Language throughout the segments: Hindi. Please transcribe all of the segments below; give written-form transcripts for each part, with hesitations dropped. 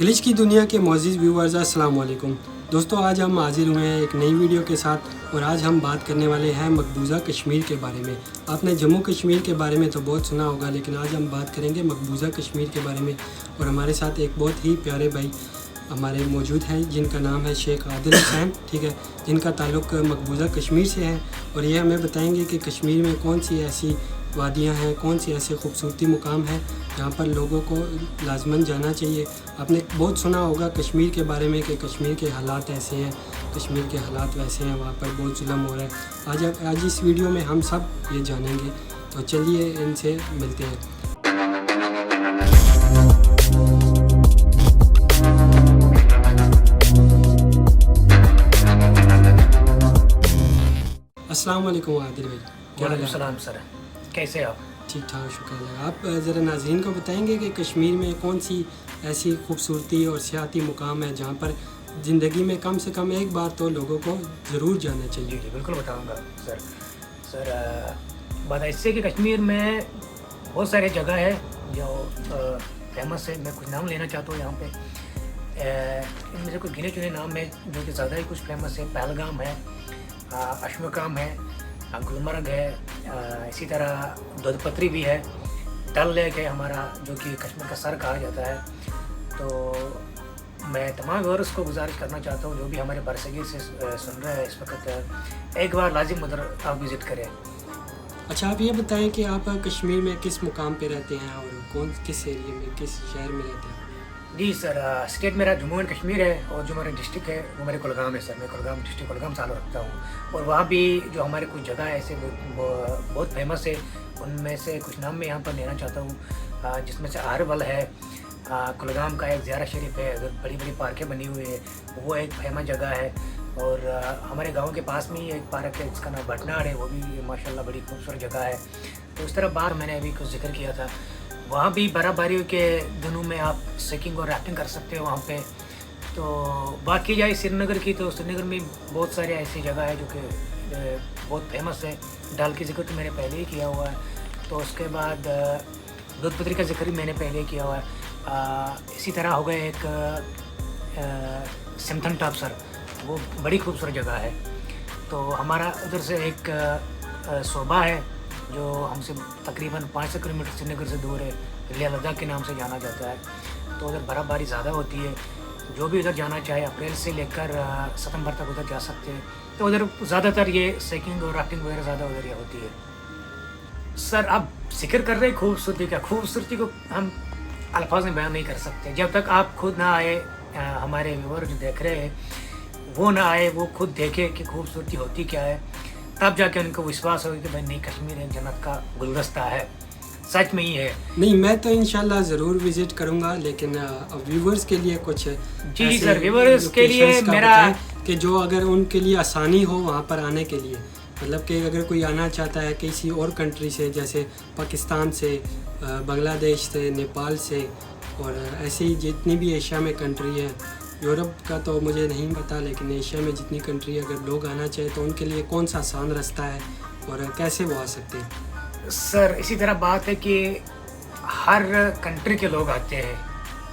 ग्लिच की दुनिया के मौजूद व्यूवर्स अस्सलाम वालेकुम दोस्तों, आज हम हाजिर हुए हैं एक नई वीडियो के साथ और आज हम बात करने वाले हैं मकबूजा कश्मीर के बारे में। आपने जम्मू कश्मीर के बारे में तो बहुत सुना होगा, लेकिन आज हम बात करेंगे मकबूजा कश्मीर के बारे में। और हमारे साथ एक बहुत ही प्यारे भाई हमारे मौजूद हैं जिनका नाम है शेख आदिल हुसैन, ठीक है, जिनका ताल्लुक़ मकबूजा कश्मीर से है। और ये हमें बताएंगे कि कश्मीर में कौन सी ऐसी वादियाँ हैं, कौन सी ऐसे खूबसूरती मुकाम हैं जहाँ पर लोगों को लाजमन जाना चाहिए। आपने बहुत सुना होगा कश्मीर के बारे में कि कश्मीर के हालात ऐसे हैं, कश्मीर के हालात वैसे हैं, वहाँ पर बहुत जुल्म हो रहा है। आज इस वीडियो में हम सब ये जानेंगे, तो चलिए इनसे मिलते हैं। अस्सलाम वालेकुम आदिल भाई, क्या हाल है? सलाम सर, कैसे आप? ठीक ठाक, शुक्र है। आप ज़रा नाज़रीन को बताएंगे कि कश्मीर में कौन सी ऐसी खूबसूरती और सियाती मुकाम है जहाँ पर ज़िंदगी में कम से कम एक बार तो लोगों को ज़रूर जाना जी चाहिए। जी बिल्कुल बताऊंगा सर। बात ऐसी है कि कश्मीर में बहुत सारे जगह है जो फेमस है। मैं कुछ नाम लेना चाहता हूँ यहाँ पे। इनमें से कुछ गिने चुने नाम है जो कि ज़्यादा ही कुछ फेमस है। पहलगाम है, अशमकाम है, गुलमर्ग है, इसी तरह दुधपत्री भी है, डल लेक है हमारा जो कि कश्मीर का सर कहा जाता है। तो मैं तमाम व्यूअर्स को गुजारिश करना चाहता हूँ जो भी हमारे बरसगीर से सुन रहे हैं इस वक्त, एक बार लाजिम उधर आप विज़िट करें। अच्छा, आप ये बताएं कि आप कश्मीर में किस मुकाम पे रहते हैं और किस एरिया में, किस शहर में रहते हैं? जी सर, स्टेट मेरा जम्मू एंड कश्मीर है और जो मेरा डिस्ट्रिक्ट है वो मेरे कुलगाम है सर। मैं कुलगाम डिस्ट्रिक्ट कुलगाम सालों रखता हूँ और वहाँ भी जो हमारे कुछ जगह है ऐसे बहुत फेमस है। उनमें से कुछ नाम मैं यहाँ पर लेना चाहता हूँ, जिसमें से आहरबल है, कुलगाम का एक ज़ियारा शरीफ है, उधर बड़ी बड़ी पार्कें बनी हुई है, वो एक फेमस जगह है। और हमारे गांव के पास में ही एक पार्क है जिसका नाम भटनाड़ है, वो भी माशाल्लाह बड़ी खूबसूरत जगह है। तो इस तरह बार मैंने अभी कुछ जिक्र किया था, वहाँ भी बर्फ़बारी के दिनों में आप सेकिंग और राफ्टिंग कर सकते हो वहाँ पे। तो बात की जाए श्रीनगर की, तो श्रीनगर में बहुत सारे ऐसी जगह है जो कि बहुत फेमस है। डल की जिक्र तो मैंने पहले ही किया हुआ है, तो उसके बाद दुधपत्री का जिक्र भी मैंने पहले ही किया हुआ है। इसी तरह हो गए एक सिमथन टॉप सर, वो बड़ी खूबसूरत जगह है। तो हमारा उधर से एक सोबा है जो हमसे तकरीबन 500 किलोमीटर श्रीनगर से दूर है, लेह लद्दाख के नाम से जाना जाता है। तो उधर बर्फ़बारी ज़्यादा होती है। जो भी उधर जाना चाहे अप्रैल से लेकर सितंबर तक उधर जा सकते हैं। तो उधर ज़्यादातर ये सेकिंग और राफ्टिंग वगैरह ज़्यादा उधर ये होती है। सर आप जिक्र कर रहे हैं खूबसूरती का, खूबसूरती को हम अल्फाज में बयान नहीं कर सकते। जब तक आप खुद ना आए, हमारे व्यूअर जो देख रहे हैं वो ना आए, वो खुद देखे कि खूबसूरती होती क्या है, तब जाके उनको विश्वास होगा कि भाई नहीं, कश्मीर एक जन्नत का गुलदस्ता है। सच में ही है। नहीं, मैं तो इंशाल्लाह ज़रूर विज़िट करूँगा, लेकिन व्यूवर्स के लिए कुछ जी सर, व्यूवर्स के लिए मेरा कि जो अगर उनके लिए आसानी हो वहाँ पर आने के लिए, मतलब कि अगर कोई आना चाहता है किसी और कंट्री से, जैसे पाकिस्तान से, बांग्लादेश से, नेपाल से, और ऐसी जितनी भी एशिया में कंट्री है, यूरोप का तो मुझे नहीं पता, लेकिन एशिया में जितनी कंट्री अगर लोग आना चाहे तो उनके लिए कौन सा आसान रास्ता है और कैसे वो आ सकते हैं? सर इसी तरह बात है कि हर कंट्री के लोग आते हैं।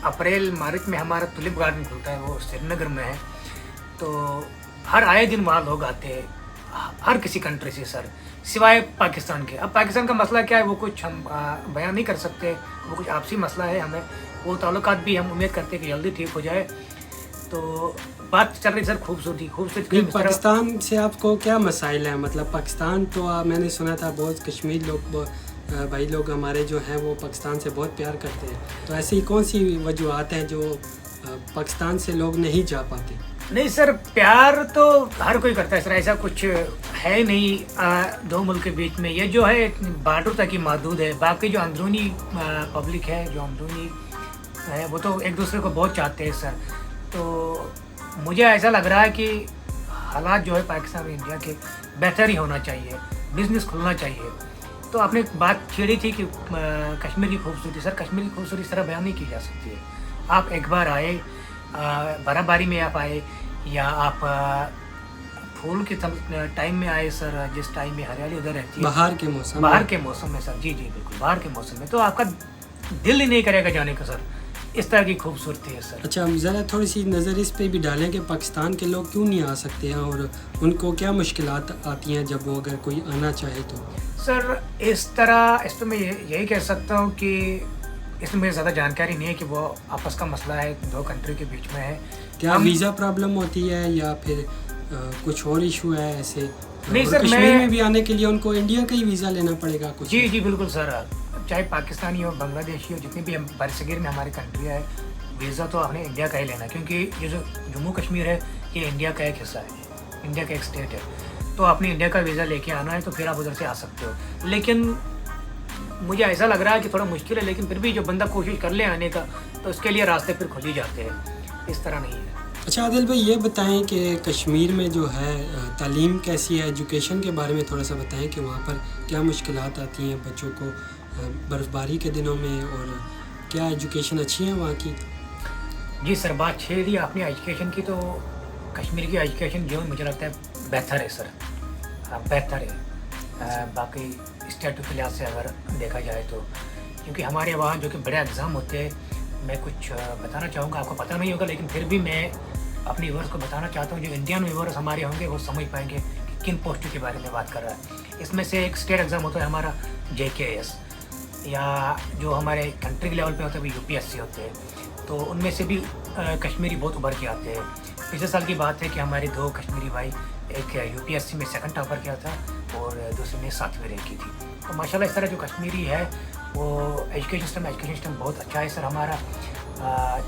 अप्रैल मार्च में हमारा टुलिप गार्डन खुलता है, वो श्रीनगर में है। तो हर आए दिन वहाँ लोग आते हैं, हर किसी कंट्री से सर, सिवाय पाकिस्तान के। अब पाकिस्तान का मसला क्या है वो कुछ हम बयान नहीं कर सकते, वो कुछ आपसी मसला है। हमें वो ताल्लुकात भी हम उम्मीद करते हैं कि जल्दी ठीक हो जाए। तो बात चल रही सर खूबसूरती। पाकिस्तान से आपको क्या मसाइल है? मतलब पाकिस्तान तो मैंने सुना था बहुत कश्मीर लोग, भाई लोग हमारे जो हैं वो पाकिस्तान से बहुत प्यार करते हैं। तो ऐसी कौन सी वजूहत हैं जो पाकिस्तान से लोग नहीं जा पाते? नहीं सर, प्यार तो हर कोई करता है सर, ऐसा कुछ है नहीं दो मुल्क के बीच में। ये जो है बॉर्डर तक ही महदूद है। बाकी जो अंदरूनी पब्लिक है, जो अंदरूनी है, वो तो एक दूसरे को बहुत चाहते हैं सर। तो मुझे ऐसा लग रहा है कि हालात जो है पाकिस्तान और इंडिया के बेहतर ही होना चाहिए, बिज़नेस खुलना चाहिए। तो आपने बात छेड़ी थी कि कश्मीर की खूबसूरती। सर कश्मीर की खूबसूरती इस तरह बयान नहीं की जा सकती है। आप एक बार आए, बर्फ़बारी में आप आए, या आप फूल के टाइम में आए सर, जिस टाइम में हरियाली उधर रहती है, बाहर के मौसम में सर। जी जी बिल्कुल, बाहर के मौसम में तो आपका दिल ही नहीं करेगा जाने का सर। इस तरह की खूबसूरती है सर। अच्छा, ज़रा थोड़ी सी नज़र इस पे भी डालें कि पाकिस्तान के लोग क्यों नहीं आ सकते हैं और उनको क्या मुश्किलात आती हैं जब वो अगर कोई आना चाहे तो। सर इस पर मैं यही कह सकता हूँ कि इसमें मुझे ज़्यादा जानकारी नहीं है कि वो आपस का मसला है, दो कंट्री के बीच में है। क्या वीज़ा प्रॉब्लम होती है या फिर कुछ और इशू है ऐसे? नहीं और सर, कश्मीर में भी आने के लिए उनको इंडिया का ही वीज़ा लेना पड़ेगा कुछ? जी जी बिल्कुल सर, चाहे पाकिस्तानी हो, बांग्लादेशी हो, जितनी भी बरसगीर में हमारी कंट्री है, वीज़ा तो हमने इंडिया का ही लेना है, क्योंकि ये जो जम्मू कश्मीर है ये इंडिया का एक हिस्सा है, इंडिया का एक स्टेट है। तो आपने इंडिया का वीज़ा लेके आना है तो फिर आप उधर से आ सकते हो। लेकिन मुझे ऐसा लग रहा है कि थोड़ा मुश्किल है, लेकिन फिर भी जो बंदा कोशिश कर ले आने का तो उसके लिए रास्ते फिर खुल ही जाते हैं, इस तरह नहीं है। अच्छा आदिल भाई, ये बताएं कि कश्मीर में जो है तालीम कैसी है, एजुकेशन के बारे में थोड़ा सा बताएं कि वहाँ पर क्या मुश्किलात आती हैं बच्चों को बर्फ़बारी के दिनों में, और क्या एजुकेशन अच्छी है वहाँ की? जी सर, बात छेड़ दी आपने एजुकेशन की, तो कश्मीर की एजुकेशन जो मुझे लगता है बेहतर है सर, बेहतर है बाकी स्टेटों के लिहाज से अगर देखा जाए तो। क्योंकि हमारे वहाँ जो कि बड़े एग्ज़ाम होते हैं, मैं कुछ बताना चाहूँगा, आपको पता नहीं होगा लेकिन फिर भी मैं अपने व्यूअर्स को बताना चाहता हूँ, जो इंडियन व्यूअर्स हमारे होंगे वो समझ पाएंगे कि किन पोस्टों के बारे में बात कर रहा है। इसमें से एक स्टेट एग्ज़ाम होता है हमारा JKS, या जो हमारे कंट्री के लेवल पे होता है वो UPSC होते हैं। तो उनमें से भी कश्मीरी बहुत उभर के आते हैं। पिछले साल की बात है कि हमारे 2 कश्मीरी भाई, एक UPSC में 2nd टॉपर किया था और दूसरे ने 7वीं रैंक की थी। तो माशाल्लाह इस तरह जो कश्मीरी है वो एजुकेशन सिस्टम बहुत अच्छा है सर हमारा।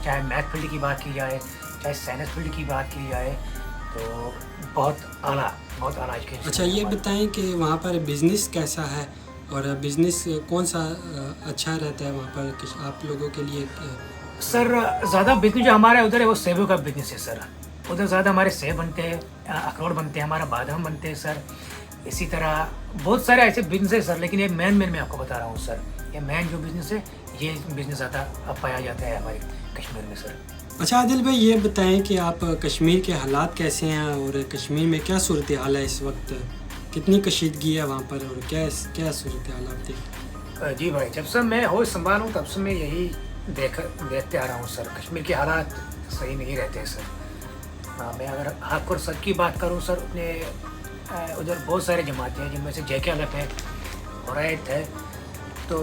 चाहे मैथ फील्ड की बात की जाए, चाहे साइंस फील्ड की बात की जाए, तो बहुत आला एजुकेशन। अच्छा, ये बताएं कि वहाँ पर बिज़नेस कैसा है और बिज़नेस कौन सा अच्छा रहता है वहाँ पर आप लोगों के लिए? सर ज़्यादा बिजनेस जो हमारा उधर है वो सेबों का बिजनेस है सर। उधर ज़्यादा हमारे सेब बनते हैं, अखरोट बनते हैं, हमारा बादाम बनते हैं सर। इसी तरह बहुत सारे ऐसे बिजनेस है सर, लेकिन ये मेन मैं आपको बता रहा हूँ सर, ये मेन जो बिज़नेस है ये बिज़नेस ज़्यादा पाया जाता है हमारे कश्मीर में सर। अच्छा आदिल भाई, ये बताएं कि आप कश्मीर के हालात कैसे हैं और कश्मीर में क्या सूरत हाल है इस वक्त, कितनी कशीदगी है वहाँ पर और क्या सूरत हाल आप देख? जी भाई, जब से मैं होश संभालूँ तब से मैं यही देखते आ रहा हूँ सर, कश्मीर के हालात सही नहीं रहते सर। मैं अगर हक और सच की बात करूँ सर, अपने उधर बहुत सारे जमातें हैं जिनमें से JK अलग है, हुरैत है, तो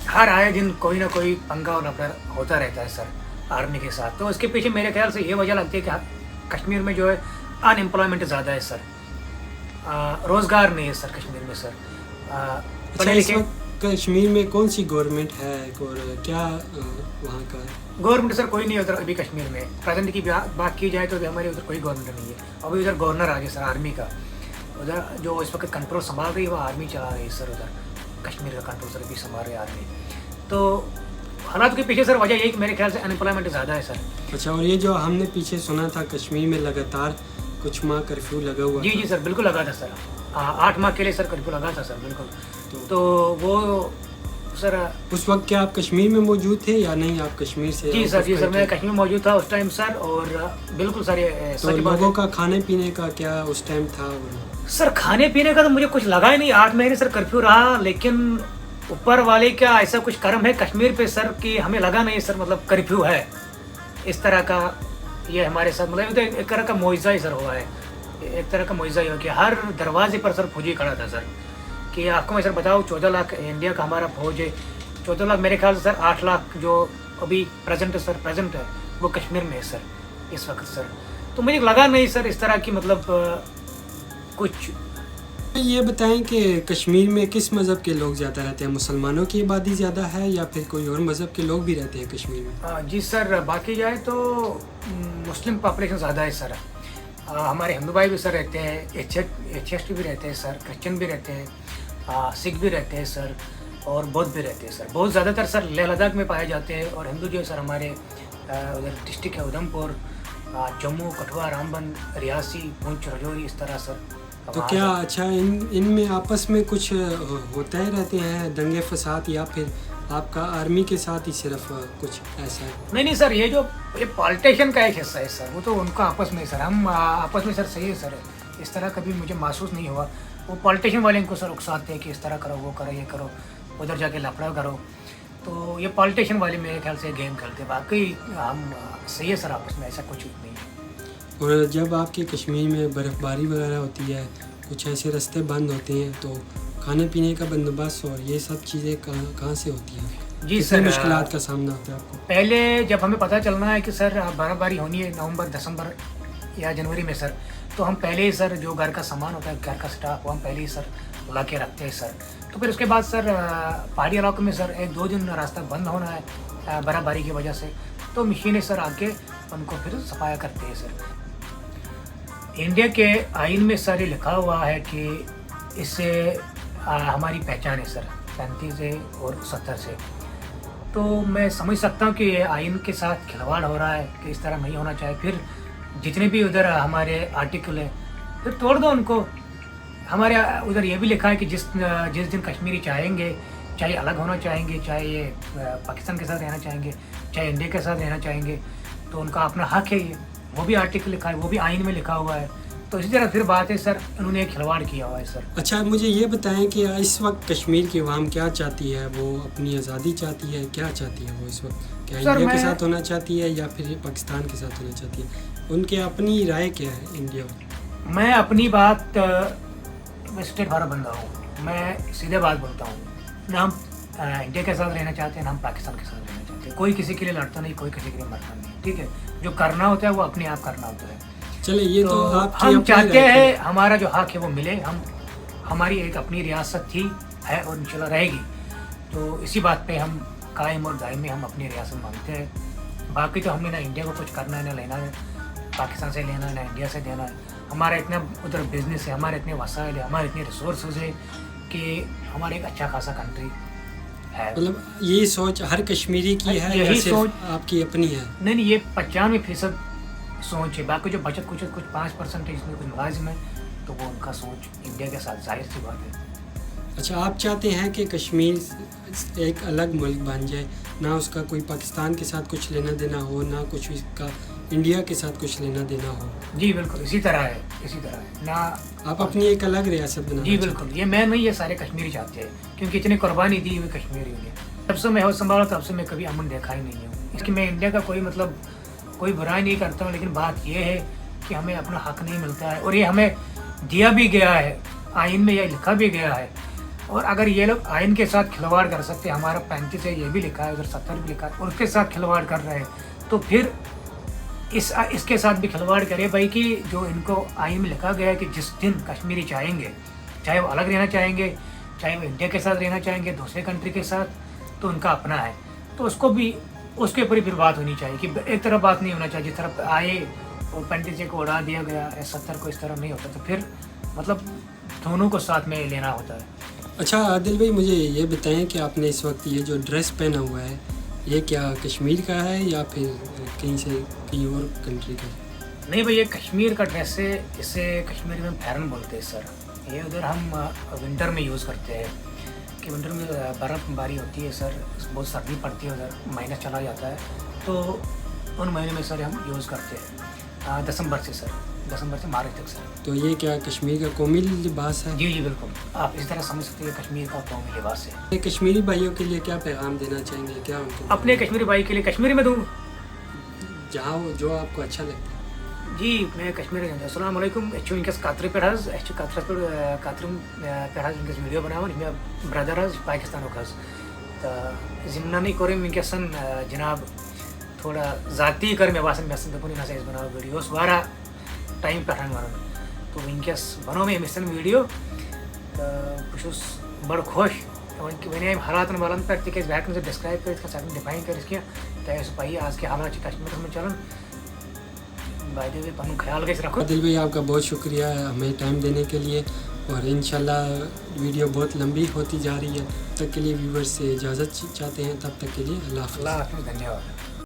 हर आए दिन कोई ना कोई पंगा और लफड़ा होता रहता है सर आर्मी के साथ। तो इसके पीछे मेरे ख्याल से ये वजह लगती है कि कश्मीर में जो है अनएम्प्लॉयमेंट ज़्यादा है सर, रोज़गार नहीं है सर कश्मीर में सर। अच्छा, इस वक्त कश्मीर में कौन सी गवर्नमेंट है और क्या वहाँ का? गवर्नमेंट सर कोई नहीं है उधर अभी कश्मीर में। प्रेजेंट की बात की जाए तो अभी हमारे उधर कोई गवर्नमेंट नहीं है। अभी उधर गवर्नर आ गया सर आर्मी का, उधर जो इस वक्त कंट्रोल संभाल रही है वो आर्मी चला रही है सर, उधर कश्मीर का कंट्रोल सर अभी संभाल रही है आर्मी। तो हालात के पीछे सर वजह यही कि मेरे ख्याल से अनएम्प्लॉयमेंट ज़्यादा है सर। अच्छा, और ये जो हमने पीछे सुना था कश्मीर में लगातार कुछ माह कर्फ्यू लगा हुआ? जी जी सर, बिल्कुल लगा था सर, 8 माह के लिए सर कर्फ्यू लगा था सर, बिल्कुल। तो वो सर उस वक्त क्या आप कश्मीर में मौजूद थे या नहीं, आप कश्मीर से? जी सर, मैं कश्मीर में मौजूद था उस टाइम सर, और बिल्कुल सर ये तो लोगों का खाने पीने का क्या उस टाइम था? सर खाने पीने का तो मुझे कुछ लगा ही नहीं, 8 महीने सर कर्फ्यू रहा, लेकिन ऊपर वाले का ऐसा कुछ कर्म है कश्मीर पे सर कि हमें लगा नहीं सर, मतलब कर्फ्यू है इस तरह का। ये हमारे साथ मतलब तो एक तरह का मुआवजा ही सर हुआ है, एक तरह का मुआवजा ही हो गया। हर दरवाजे पर सर फौजी खड़ा था सर, कि आपको मैं सर बताऊँ 14 लाख इंडिया का हमारा फौज है, 14 लाख मेरे ख्याल से सर 8 लाख जो अभी प्रेजेंट है वो कश्मीर में है सर इस वक्त सर। तो मुझे लगा नहीं सर इस तरह की मतलब कुछ। ये बताएं कि कश्मीर में किस मज़हब के लोग ज़्यादा रहते हैं, मुसलमानों की आबादी ज़्यादा है या फिर कोई और मज़हब के लोग भी रहते हैं कश्मीर में? जी सर, बात की जाए तो मुस्लिम पॉपुलेशन ज़्यादा है सर। हमारे हिंदू भाई भी सर रहते हैं, HST भी रहते हैं सर, क्रिश्चियन भी रहते हैं, सिख भी रहते हैं सर, और बौद्ध भी रहते हैं सर। बहुत ज़्यादातर सर लेह लद्दाख में पाए जाते हैं, और हिंदू जो है सर हमारे उधर डिस्ट्रिक्ट है उधमपुर, जम्मू, कठुआ, रामबन, रियासी, पुंछ, राजौरी, इस तरह सर। तो क्या अच्छा इनमें आपस में कुछ होते ही रहते हैं दंगे फसाद, या फिर आपका आर्मी के साथ ही सिर्फ कुछ ऐसा है? नहीं सर, ये पॉलिटिशियन का एक हिस्सा है सर, वो तो उनका आपस में सर, हम आपस में सर सही है सर, इस तरह कभी मुझे महसूस नहीं हुआ। वो पॉलिटिशियन वाले इनको सर उकसाते हैं कि इस तरह करो, वो करो, ये करो, उधर जाके लफड़ा करो। तो ये पॉलिटिशियन वाले मेरे ख्याल से गेम खेलते हैं, बाकी हम सही है सर, आपस में ऐसा कुछ नहीं है। और जब आपके कश्मीर में बर्फ़बारी वगैरह होती है, कुछ ऐसे रास्ते बंद होते हैं, तो खाने पीने का बंदोबस्त और ये सब चीज़ें कहाँ से होती हैं? जी कितने सर, मुश्किलात का सामना होता है आपको? पहले जब हमें पता चलना है कि सर बर्फ़बारी होनी है नवंबर, दिसंबर या जनवरी में सर, तो हम पहले ही सर जो घर का सामान होता है, घर का स्टाफ, वो हम पहले ही सर ला के रखते हैं सर। तो फिर उसके बाद सर पहाड़ी इलाकों में सर 1-2 दिन रास्ता बंद होना है बर्फ़बारी की वजह से, तो मशीनें सर आके उनको फिर सफाया करते हैं सर। इंडिया के आइन में सर ये लिखा हुआ है कि इससे हमारी पहचान है सर 35 से और 70 से। तो मैं समझ सकता हूँ कि ये आइन के साथ खिलवाड़ हो रहा है कि इस तरह नहीं होना चाहिए। फिर जितने भी उधर हमारे आर्टिकल है फिर तोड़ दो उनको। हमारे उधर ये भी लिखा है कि जिस दिन कश्मीरी चाहेंगे, चाहे अलग होना चाहेंगे, चाहे ये पाकिस्तान के साथ रहना चाहेंगे, चाहे इंडिया के साथ रहना चाहेंगे, तो उनका अपना हक है ये, वो भी आर्टिकल लिखा है, वो भी आइन में लिखा हुआ है। तो इसी तरह फिर बात है सर, उन्होंने एक खिलवाड़ किया हुआ है सर। अच्छा, मुझे ये बताएं कि इस वक्त कश्मीर की अवाम क्या चाहती है? वो अपनी आज़ादी चाहती है, क्या चाहती है वो इस वक्त? क्या इंडिया के साथ होना चाहती है या फिर पाकिस्तान के साथ होना चाहती है? उनके अपनी राय क्या है इंडिया? मैं अपनी बात स्टेट वाला बंदा हूँ, मैं सीधे बात बोलता हूँ ना। हम इंडिया के साथ रहना चाहते हैं ना हम पाकिस्तान के साथ रहना चाहते हैं। कोई किसी के लिए लड़ता नहीं, कोई किसी के लिए मरता नहीं, ठीक है। जो करना होता है वो अपने आप करना होता है। चले ये तो आपकी हम अपनी चाहते राय हैं हमारा जो हक है वो मिले। हमारी एक अपनी रियासत थी, है और इंशाल्लाह रहेगी। तो इसी बात पे हम कायम और दायमी हम अपनी रियासत मानते हैं। बाकी तो हमने ना इंडिया को कुछ करना है ना लेना है, पाकिस्तान से लेना है ना इंडिया से देना है। हमारा इतना उधर बिजनेस है, हमारे इतने वसाइल है, हमारे इतने रिसोर्सेज है कि हमारा एक अच्छा खासा कंट्री है। मतलब ये सोच हर कश्मीरी की है या यही सिर्फ सोच आपकी अपनी है? नहीं, ये 95% सोच है। बाकी जो बचत कुछ 5% है, इसमें कुछ मुलाजिम है, तो वो उनका सोच इंडिया के साथ जाहिर सी बात है। अच्छा, आप चाहते हैं कि कश्मीर एक अलग मुल्क बन जाए, ना उसका कोई पाकिस्तान के साथ कुछ लेना देना हो, ना कुछ इसका इंडिया के साथ कुछ लेना देना हो? जी बिल्कुल, इसी तरह है, इसी तरह है ना। आप अपनी एक अलग रियासत बनाना जी बिल्कुल, ये मैं नहीं, ये सारे कश्मीरी चाहते हैं, क्योंकि इतनी कुर्बानी दी हुई कश्मीरी ने। जब से मैं होश संभाला तब से मैं कभी अमन देखा ही नहीं हूँ। इसकी मैं इंडिया का कोई बुराई नहीं करता हूँ, लेकिन बात यह है कि हमें अपना हक नहीं मिलता है और ये हमें दिया भी गया है, आइन में यह लिखा भी गया है। और अगर ये लोग आइन के साथ खिलवाड़ कर सकते हैं, हमारा 35 है ये भी लिखा है, उधर 70 भी लिखा है, और उसके साथ खिलवाड़ कर रहे हैं, तो फिर इसके साथ भी खिलवाड़ करे भाई। कि जो इनको आइन में लिखा गया है कि जिस दिन कश्मीरी चाहेंगे, चाहे वो अलग रहना चाहेंगे, चाहे वो इंडिया के साथ रहना चाहेंगे, दूसरे कंट्री के साथ, तो उनका अपना है। तो उसके ऊपर ही फिर बात होनी चाहिए कि एक तरफ बात नहीं होना चाहिए। जिस तरफ आए और 35 को उड़ा दिया गया, 70 को इस तरह नहीं होता। तो फिर मतलब दोनों को साथ में लेना होता है। अच्छा आदिल भाई, मुझे ये बताएं कि आपने इस वक्त ये जो ड्रेस पहना हुआ है, ये क्या कश्मीर का है या फिर कहीं और कंट्री का? नहीं भाई, ये कश्मीर का ड्रेस है। इसे कश्मीरी में फैरन बोलते हैं सर। ये उधर हम विंटर में यूज़ करते हैं कि विंटर में बर्फ़बारी होती है सर, बहुत सर्दी पड़ती है, उधर महीना चला जाता है, तो उन महीने में सर हम यूज़ करते हैं दिसंबर से मार्च तक सर। तो ये क्या कश्मीर का कौमी लिबास है? जी बिल्कुल, आप इस तरह समझ सकते हैं, कश्मीर का कौमी लिबास है। कश्मीरी भाइयों के लिए क्या पैगाम देना चाहेंगे? क्या उनको अपने कश्मीरी भाई के लिए कश्मीरी में दूँ, जहाँ जो आपको अच्छा लगता है? जी मैं कश्मीरी अस्सलाम वालेकुम। इनकस कातर पे कातर पे वीडियो बनावन ब्रदर पाकिस्तान तो जिमनानी कोरिम इनकसन जनाब थोड़ा ज़ाती कर मे बासन मेसन दपुन ना बना वीडियोस वारा टाइम पे तो इनकस बनो में मिसन वीडियो बहुत बड़ खुश वन हालात वालन पे तिक से डिस्क्राइब कर डिफाइन कर पाई आज के हालात कश्मीर में चलन। ख्याल रखो। आदिल भाई, आपका बहुत शुक्रिया हमें टाइम देने के लिए, और इंशाल्लाह वीडियो बहुत लंबी होती जा रही है। तब तक के लिए व्यूवर्स से इजाज़त चाहते हैं। तब तक के लिए अल्लाह हाफ़िज़। धन्यवाद।